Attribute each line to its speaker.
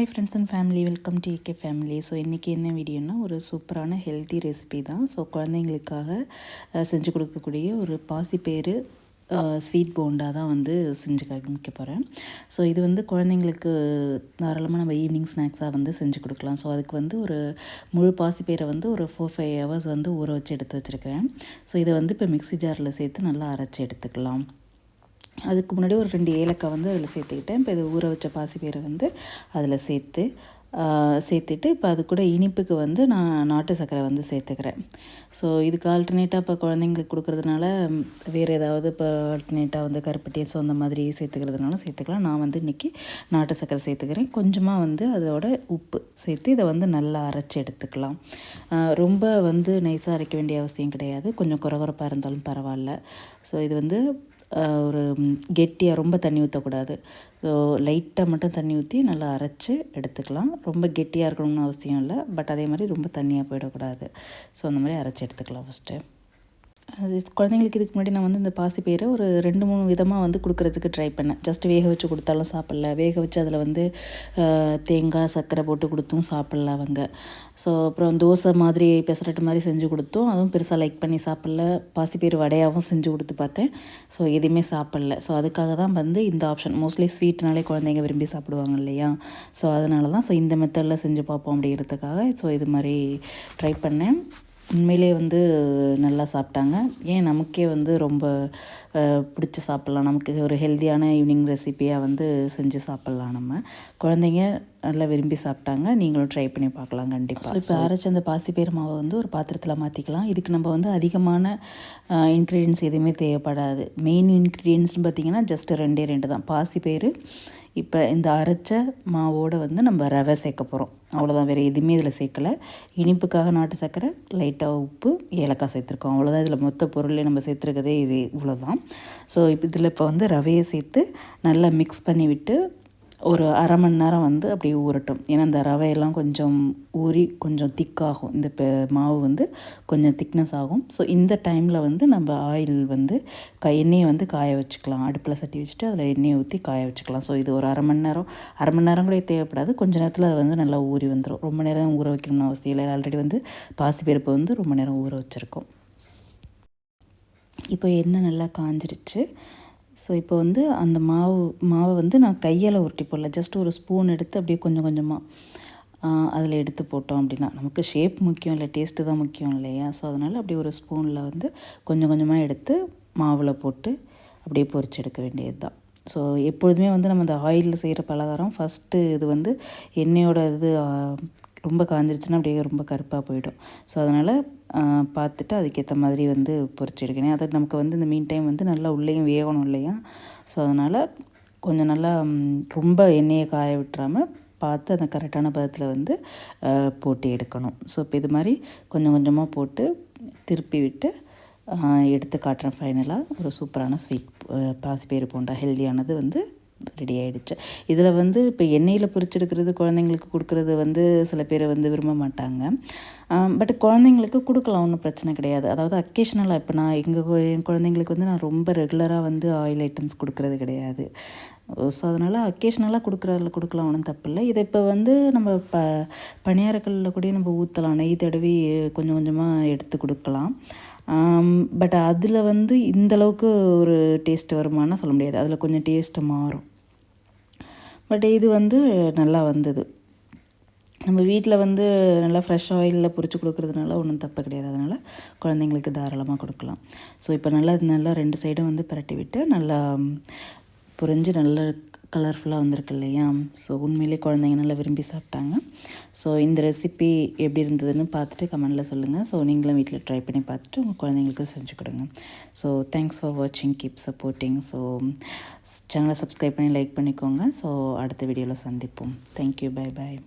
Speaker 1: Hi friends and family, welcome to AK family. So இன்றைக்கி என்ன வீடியோனா ஒரு சூப்பரான ஹெல்த்தி ரெசிபி தான். ஸோ குழந்தைங்களுக்காக செஞ்சு கொடுக்கக்கூடிய ஒரு பாசிப்பயிறு ஸ்வீட் போண்டா தான் வந்து செஞ்சு காமிக்க போகிறேன். ஸோ இது வந்து குழந்தைங்களுக்கு தாராளமாக நம்ம ஈவினிங் ஸ்நாக்ஸாக வந்து செஞ்சு கொடுக்கலாம். ஸோ அதுக்கு வந்து ஒரு முழு பாசிப்பயிரை வந்து ஒரு 4-5 ஹவர்ஸ் வந்து ஊற வச்சு எடுத்து வச்சுருக்கிறேன். ஸோ இதை வந்து இப்போ மிக்ஸி ஜாரில் சேர்த்து நல்லா அரைச்சி எடுத்துக்கலாம். அதுக்கு முன்னாடி ஒரு 2 ஏலக்காய் வந்து அதில் சேர்த்துக்கிட்டேன். இப்போ இது ஊற வச்ச பாசிப்பயிரை வந்து அதில் சேர்த்துட்டு இப்போ அது கூட இனிப்புக்கு வந்து நான் நாட்டு சர்க்கரை வந்து சேர்த்துக்கிறேன். ஸோ இதுக்கு ஆல்டர்னேட்டாக இப்போ குழந்தைங்களுக்கு கொடுக்குறதுனால வேறு ஏதாவது இப்போ ஆல்டர்னேட்டாக வந்து கருப்பட்டி ஸோ அந்த மாதிரி சேர்த்துக்கிறதுனால சேர்த்துக்கலாம். நான் வந்து இன்றைக்கி நாட்டு சர்க்கரை சேர்த்துக்கிறேன். கொஞ்சமாக வந்து அதோட உப்பு சேர்த்து இதை வந்து நல்லா அரைச்சி எடுத்துக்கலாம். ரொம்ப வந்து நைஸாக அரைக்க வேண்டிய அவசியம் கிடையாது. கொஞ்சம் குறகுறப்பாக இருந்தாலும் பரவாயில்ல. ஸோ இது வந்து ஒரு கெட்டியாக ரொம்ப தண்ணி ஊற்றக்கூடாது. ஸோ லைட்டாக மட்டும் தண்ணி ஊற்றி நல்லா அரைச்சி எடுத்துக்கலாம். ரொம்ப கெட்டியாக இருக்கணும்னு அவசியம் இல்லை, பட் அதே மாதிரி ரொம்ப தண்ணியாக போயிடக்கூடாது. ஸோ அந்த மாதிரி அரைச்சி எடுத்துக்கலாம் ஃபஸ்ட்டு. அது குழந்தைங்களுக்கு இதுக்கு முன்னாடி நான் வந்து இந்த பாசிப்பயிரை ஒரு 2-3 விதமாக வந்து கொடுக்குறதுக்கு ட்ரை பண்ணேன். ஜஸ்ட் வேக வச்சு கொடுத்தாலும் சாப்பிட்ல, வேக வச்சு அதில் வந்து தேங்காய் சர்க்கரை போட்டு கொடுத்தும் சாப்பிட்ல அவங்க. ஸோ அப்புறம் தோசை மாதிரி பெசரட்டு மாதிரி செஞ்சு கொடுத்தோம், அதுவும் பெருசாக லைக் பண்ணி சாப்பிட்ல. பாசிப்பயிறு வடையாகவும் செஞ்சு கொடுத்து பார்த்தேன், ஸோ எதுவுமே சாப்பிட்ல. ஸோ அதுக்காக தான் வந்து இந்த ஆப்ஷன். மோஸ்ட்லி ஸ்வீட்னாலே குழந்தைங்க விரும்பி சாப்பிடுவாங்க இல்லையா? ஸோ அதனால தான் இந்த மெத்தடில் செஞ்சு பார்ப்போம் அப்படிங்கிறதுக்காக ஸோ இது மாதிரி ட்ரை பண்ணேன். உண்மையிலே வந்து நல்லா சாப்பிட்டாங்க. ஏன் நமக்கே வந்து ரொம்ப பிடிச்சி சாப்பிட்லாம். நமக்கு ஒரு ஹெல்த்தியான ஈவினிங் ரெசிப்பியாக வந்து செஞ்சு சாப்பிட்லாம் நம்ம. குழந்தைங்க நல்லா விரும்பி சாப்பிட்டாங்க. நீங்களும் ட்ரை பண்ணி பார்க்கலாம் கண்டிப்பாக. இப்போ அரைச்ச அந்த பாசிப்பயிறு மாவை வந்து ஒரு பாத்திரத்தில் மாற்றிக்கலாம். இதுக்கு நம்ம வந்து அதிகமான இன்க்ரீடியன்ஸ் எதுவுமே தேவைப்படாது. மெயின் இன்க்ரீடியன்ஸ்னு பார்த்திங்கன்னா ஜஸ்ட்டு 2 தான். பாசிப்பயிறு, இப்போ இந்த அரைச்ச மாவோடு வந்து நம்ம ரவை சேர்க்க போகிறோம், அவ்வளோதான். வேறு எதுவுமே இதில் சேர்க்கலை. இனிப்புக்காக நாட்டு சர்க்கரை, லைட்டாக உப்பு, ஏலக்காய் சேர்த்துருக்கோம், அவ்வளோதான். இதில் மொத்த பொருளே நம்ம சேர்த்துருக்கதே இது இவ்வளோதான். ஸோ இதில் இப்போ வந்து ரவையை சேர்த்து நல்லா மிக்ஸ் பண்ணி விட்டு ஒரு 1/2 மணி நேரம் வந்து அப்படியே ஊறட்டும். ஏன்னா இந்த ரவையெல்லாம் கொஞ்சம் ஊறி கொஞ்சம் திக்காகும். இந்த மாவு வந்து கொஞ்சம் திக்னஸ் ஆகும். ஸோ இந்த டைமில் வந்து நம்ம ஆயில் வந்து எண்ணெயை வந்து காய வச்சுக்கலாம். அடுப்பில் சட்டி வச்சுட்டு அதில் எண்ணெயை ஊற்றி காய வச்சுக்கலாம். ஸோ இது ஒரு 1/2 மணி நேரம் கூட தேவைப்படாது. கொஞ்சம் நேரத்தில் அது வந்து நல்லா ஊறி வந்துடும். ரொம்ப நேரம் ஊற வைக்கணும்னு அவசியம் இல்லை. ஆல்ரெடி வந்து பாசிப்பருப்பு வந்து ரொம்ப நேரம் ஊற வச்சுருக்கோம். இப்போ எண்ணெய் நல்லா காஞ்சிருச்சு. ஸோ இப்போ வந்து அந்த மாவை வந்து நான் கையால் உருட்டி போடல. ஜஸ்ட் ஒரு ஸ்பூன் எடுத்து அப்படியே கொஞ்சம் கொஞ்சமாக அதில் எடுத்து போட்டோம் அப்படின்னா, நமக்கு ஷேப் முக்கியம் இல்லை, டேஸ்ட்டு தான் முக்கியம் இல்லையா? ஸோ அதனால் அப்படியே ஒரு ஸ்பூனில் வந்து கொஞ்சம் கொஞ்சமாக எடுத்து மாவில் போட்டு அப்படியே பொரிச்சு எடுக்க வேண்டியது தான். ஸோ எப்பொழுதுமே வந்து நம்ம இந்த ஆயிலில் செய்கிற பலகாரம் ஃபஸ்ட்டு இது வந்து எண்ணெயோட இது ரொம்ப காஞ்சிருச்சுன்னா அப்படியே ரொம்ப கருப்பாக போயிடும். ஸோ அதனால் பார்த்துட்டு அதுக்கேற்ற மாதிரி வந்து பொரிச்சு எடுக்கணும். அது நமக்கு வந்து இந்த மீன் டைம் வந்து நல்லா உள்ளேயும் வேகணும் இல்லையா? ஸோ அதனால் கொஞ்சம் நல்லா ரொம்ப எண்ணெயை காய விட்டுறாமல் பார்த்து அந்த கரெக்டான பதத்தில் வந்து போட்டு எடுக்கணும். ஸோ இப்போ இது மாதிரி கொஞ்சம் கொஞ்சமாக போட்டு திருப்பி விட்டு எடுத்து காட்டுறேன். ஃபைனலாக ஒரு சூப்பரான ஸ்வீட் பாசிப்பயிறு போண்டா ஹெல்தியானது வந்து ரெடி ஆகிடுச்சு. இதில் வந்து இப்போ எண்ணெயில் பொரிச்செடுக்கிறது குழந்தைங்களுக்கு கொடுக்குறது வந்து சில பேர் வந்து விரும்ப மாட்டாங்க. பட் குழந்தைங்களுக்கு கொடுக்கலாம், ஒன்றும் பிரச்சனை கிடையாது. அதாவது அக்கேஷ்னலாக இப்போ நான் என் குழந்தைங்களுக்கு வந்து நான் ரொம்ப ரெகுலராக வந்து ஆயில் ஐட்டம்ஸ் கொடுக்குறது கிடையாது. ஸோ அதனால் அக்கேஷ்னலாக கொடுக்கலாம், ஒன்றும் தப்பில்லை. இதை இப்போ வந்து நம்ம பணியாரக்கல்லில் கூட நம்ம ஊற்றலாம். நெய் தடவி கொஞ்சம் கொஞ்சமாக எடுத்து கொடுக்கலாம். பட் அதில் வந்து இந்தளவுக்கு ஒரு டேஸ்ட் வருமானா சொல்ல முடியாது. அதில் கொஞ்சம் டேஸ்ட்டு மாறும். பட் இது வந்து நல்லா வந்தது. நம்ம வீட்டில் வந்து நல்லா ஃப்ரெஷ் ஆயிலில் பொரிச்சு கொடுக்குறதுனால ஒன்றும் தப்பு கிடையாது. அதனால் குழந்தைங்களுக்கு தாராளமாக கொடுக்கலாம். ஸோ இப்போ நல்லா 2 சைடும் வந்து பரட்டி விட்டு நல்லா பொரிஞ்சு நல்லா கலர்ஃபுல்லாக வந்திருக்கு இல்லையா? ஸோ உண்மையிலே குழந்தைங்க நல்லா விரும்பி சாப்பிட்டாங்க. ஸோ இந்த ரெசிபி எப்படி இருந்ததுன்னு பார்த்துட்டு கமெண்டில் சொல்லுங்கள். ஸோ நீங்களும் வீட்டில் ட்ரை பண்ணி பார்த்துட்டு உங்கள் குழந்தைங்களுக்கு செஞ்சு கொடுங்க. ஸோ தேங்க்ஸ் ஃபார் வாட்சிங், கீப் சப்போர்ட்டிங். ஸோ சேனலை சப்ஸ்கிரைப் பண்ணி லைக் பண்ணிக்கோங்க. ஸோ அடுத்த வீடியோவில் சந்திப்போம். Thank you, bye bye.